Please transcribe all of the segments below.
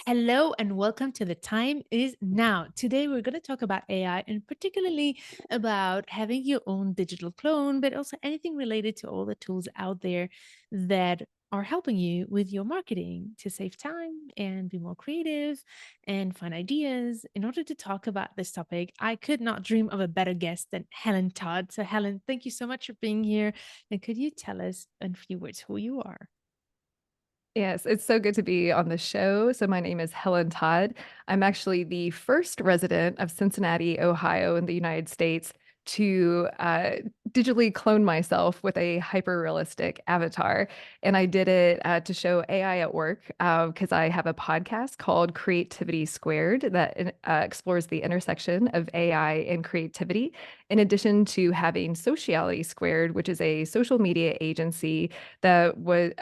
Hello and welcome to The Time Is Now. Today we're going to talk about AI and particularly about having your own digital clone, but also anything related to all the tools out there that are helping you with your marketing to save time and be more creative and find ideas. In order to talk about this topic, I could not dream of a better guest than Helen Todd. So, Helen, thank you so much for being here. And could you tell us in a few words who you are? Yes, it's so good to be on the show. So, my name is Helen Todd. I'm actually the first resident of Cincinnati, Ohio, in the United States to digitally clone myself with a hyper realistic avatar. And I did it to show AI at work because I have a podcast called Creativity Squared that explores the intersection of AI and creativity, in addition to having Sociality Squared, which is a social media agency that was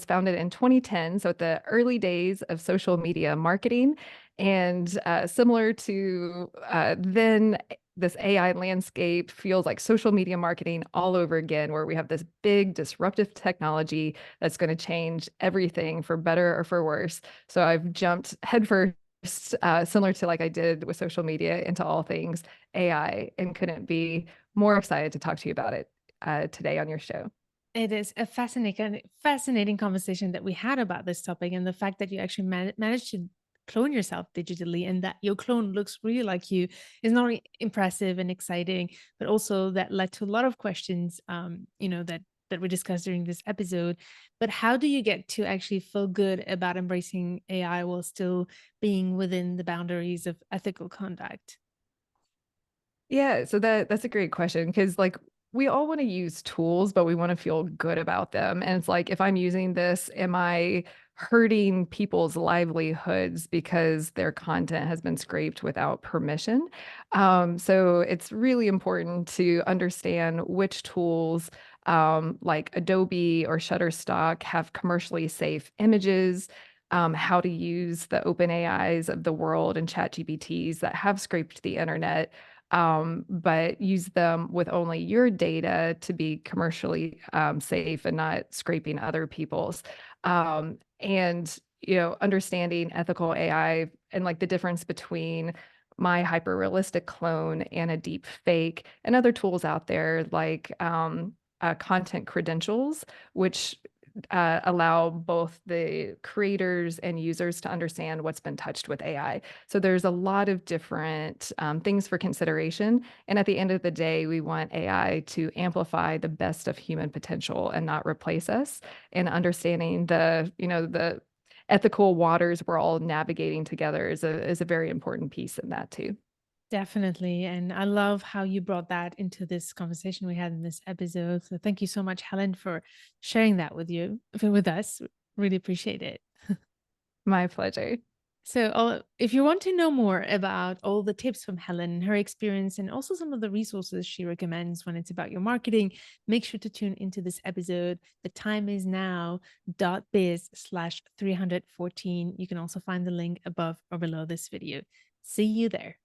founded in 2010, so at the early days of social media marketing. And similar to then, this AI landscape feels like social media marketing all over again, where we have this big disruptive technology that's going to change everything for better or for worse. So I've jumped headfirst, similar to like I did with social media, into all things AI, and couldn't be more excited to talk to you about it today on your show. It is a fascinating conversation that we had about this topic, and the fact that you actually managed to clone yourself digitally, and that your clone looks really like you is not only impressive and exciting, but also that led to a lot of questions. That we discussed during this episode. But how do you get to actually feel good about embracing AI while still being within the boundaries of ethical conduct? Yeah, so that's a great question because like we all want to use tools, but we want to feel good about them. And it's like, if I'm using this, am I hurting people's livelihoods because their content has been scraped without permission? So it's really important to understand which tools like Adobe or Shutterstock have commercially safe images. How to use the open AIs of the world and chat GPTs that have scraped the internet, but use them with only your data to be commercially safe and not scraping other people's. And understanding ethical AI and like the difference between my hyper realistic clone and a deep fake and other tools out there like content credentials, which allow both the creators and users to understand what's been touched with AI. So there's a lot of different things for consideration. And at the end of the day, we want AI to amplify the best of human potential and not replace us. And understanding the ethical waters we're all navigating together is a very important piece in that too. Definitely. And I love how you brought that into this conversation we had in this episode. So thank you so much, Helen, for sharing that with us. Really appreciate it. My pleasure. So, if you want to know more about all the tips from Helen, her experience, and also some of the resources she recommends when it's about your marketing, make sure to tune into this episode. The time is now.biz/314. You can also find the link above or below this video. See you there.